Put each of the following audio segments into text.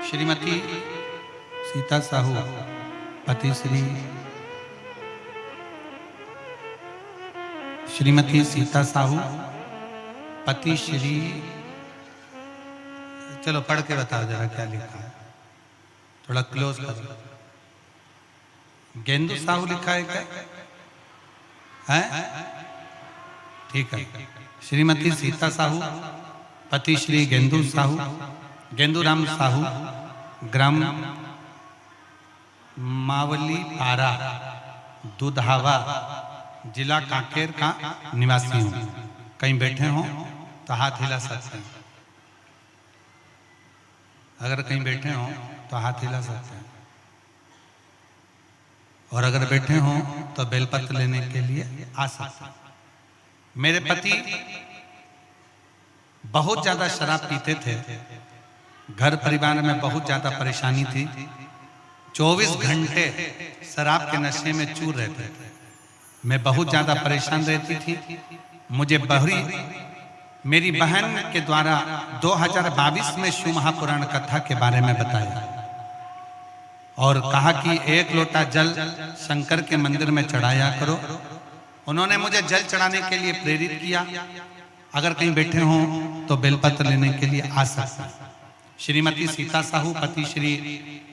श्रीमती सीता साहू पति श्रीमती सीता साहू पति श्री, चलो पढ़ के बताओ जरा क्या लिखा है, थोड़ा क्लोज करो। गेंदू साहू लिखा है क्या है? ठीक है। श्रीमती सीता साहू पति श्री गेंदू साहू, गेंदूराम साहू, ग्राम मावली पारा दुधावा, जिला कांकेर का निवासी हूँ। कहीं बैठे हो तो हाथ हिला सकते हैं, अगर कहीं बैठे हो तो हाथ हिला सकते हैं, और अगर बैठे हो तो बेलपत्र लेने के लिए आ सकते हैं। मेरे पति बहुत ज्यादा शराब पीते थे, घर परिवार में बहुत ज्यादा परेशानी थी, 24 घंटे शराब के नशे में चूर रहते थे। मैं बहुत ज्यादा परेशान रहती थी। मुझे मेरी बहन के द्वारा 2022 में शिव महापुराण कथा के बारे में बताया और कहा कि 1 लोटा जल शंकर के मंदिर में चढ़ाया करो। उन्होंने मुझे जल चढ़ाने के लिए प्रेरित किया। अगर कहीं बैठे हो तो बेलपत्र लेने के लिए आ सकते हैं। श्रीमती सीता साहू पति श्री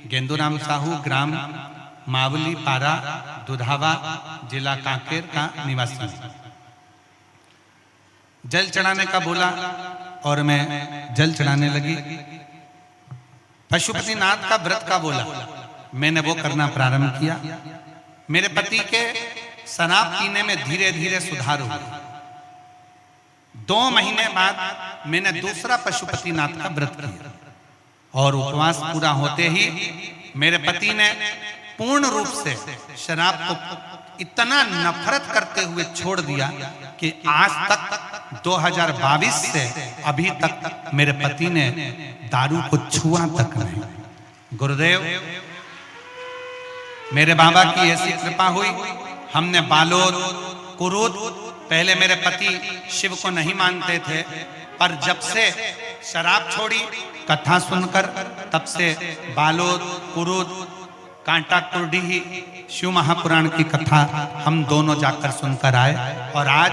गेंदूराम साहू, ग्राम मावली पारा दुधावा, जिला कांकेर का निवासी हूं। जल चढ़ाने का बोला और मैं जल चढ़ाने लगी। पशुपतिनाथ का व्रत का बोला, मैंने वो करना प्रारंभ किया। मेरे पति के शराब पीने में धीरे धीरे सुधार हुआ। 2 महीने बाद मैंने दूसरा पशुपतिनाथ का व्रत किया और उपवास पूरा होते ही मेरे पति ने पूर्ण रूप से शराब को इतना नफरत करते हुए छोड़ दिया कि आज तक 2022 से अभी तक मेरे पति ने दारू को छुआ तक नहीं। गुरुदेव, मेरे बाबा की ऐसी कृपा हुई, हमने बालोद कुरूद, पहले मेरे पति शिव को नहीं मानते थे, पर जब से शराब छोड़ी कथा सुनकर, तब से बालोद कुरूद कांटा कुर्डी ही शिव महापुराण की कथा हम दोनों जाकर सुनकर आए। और आज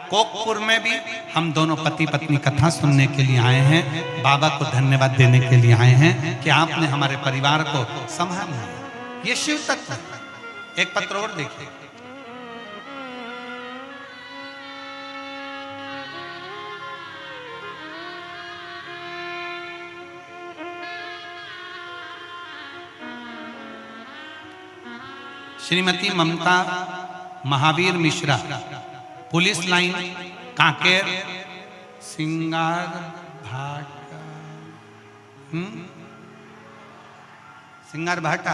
कोकपुर में भी हम दोनों पति पत्नी कथा सुनने के लिए आए हैं। बाबा को धन्यवाद देने के लिए आए हैं कि आपने हमारे परिवार को संभाल लिया। ये शिव तत्व है। एक पत्र और देखिए। श्रीमती ममता महावीर मिश्रा, पुलिस लाइन कांकेर, सिंगार भाटा, सिंगार भाटा,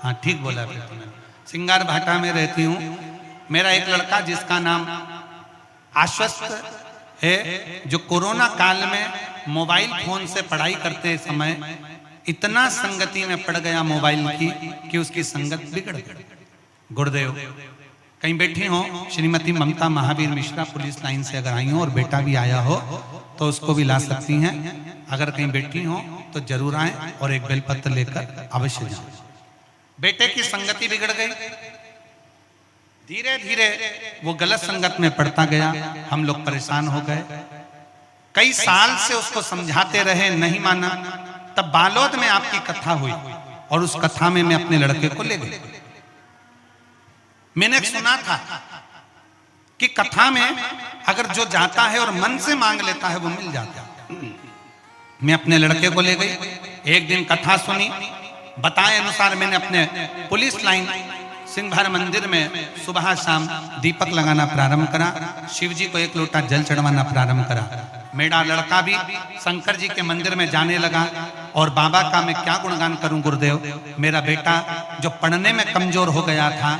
हाँ ठीक बोला फिर तुमने, सिंगार भाटा में रहती हूँ। मेरा एक लड़का जिसका नाम आश्वस्त है, जो कोरोना काल में मोबाइल फोन से पढ़ाई करते समय इतना संगति में पड़ गया मोबाइल की कि उसकी संगत बिगड़ गई। गुरुदेव, कहीं बैठी हो श्रीमती ममता महावीर मिश्रा, पुलिस लाइन से अगर आई हो और बेटा भी आया हो तो उसको भी ला सकती हैं। अगर कहीं बैठी हो तो जरूर आए और एक बेलपत्र लेकर अवश्य जाएं। बेटे की संगति बिगड़ गई, धीरे धीरे वो गलत संगत में पड़ता गया। हम लोग परेशान हो गए, कई साल से उसको समझाते रहे, नहीं माना। तब बालोद में आपकी कथा हुई और उस कथा में मैं अपने लड़के को ले गया। मैंने सुना था कि कथा में अगर जो जाता है और मन से मांग लेता है वो मिल जाता है। मैं अपने लड़के को ले गई, एक दिन कथा सुनी। बताए अनुसार मैंने अपने पुलिस लाइन सिंह भर मंदिर में सुबह शाम दीपक लगाना प्रारंभ करा, शिव जी को 1 लोटा जल चढ़वाना प्रारंभ करा। मेरा लड़का भी शंकर जी के मंदिर में जाने लगा और बाबा का मैं क्या गुणगान करूं गुरुदेव। मेरा बेटा जो पढ़ने में कमजोर हो गया था,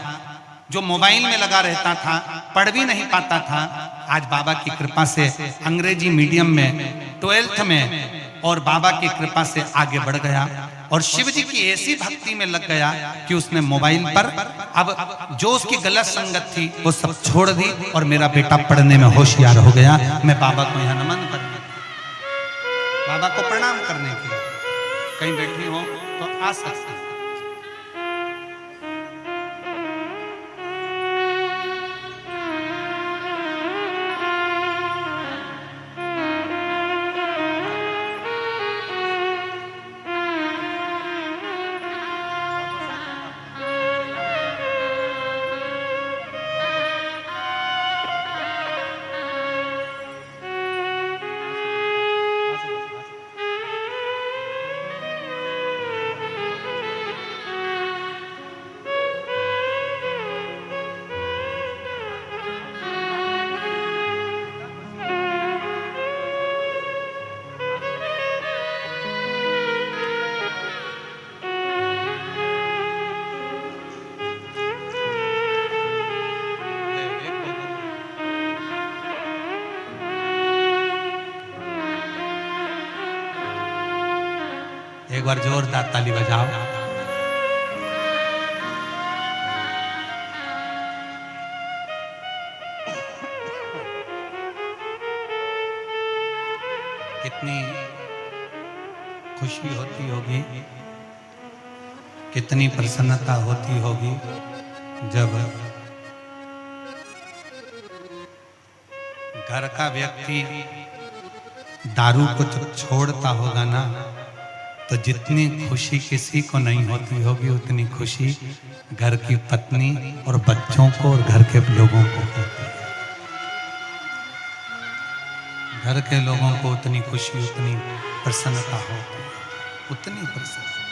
जो मोबाइल में लगा रहता था, पढ़ भी नहीं पाता था, आज बाबा की कृपा से अंग्रेजी मीडियम में 12th में और बाबा की कृपा से आगे बढ़ गया और शिव जी की ऐसी भक्ति में लग गया कि उसने मोबाइल पर अब जो उसकी गलत संगत थी वो सब छोड़ दी और मेरा बेटा पढ़ने में होशियार हो गया। मैं बाबा को यहाँ नमन करने, बाबा को प्रणाम करने के लिए कहीं बैठी हो तो आ सकती हैं। एक बार जोरदार ताली बजाओ। कितनी खुशी होती होगी, कितनी प्रसन्नता होती होगी जब घर का व्यक्ति दारू को जब छोड़ता होगा ना, तो जितनी खुशी किसी को नहीं होती होगी उतनी खुशी घर की पत्नी और बच्चों को और घर के लोगों को होती है। घर के लोगों को उतनी खुशी, उतनी प्रसन्नता होती है, उतनी प्रसन्नता।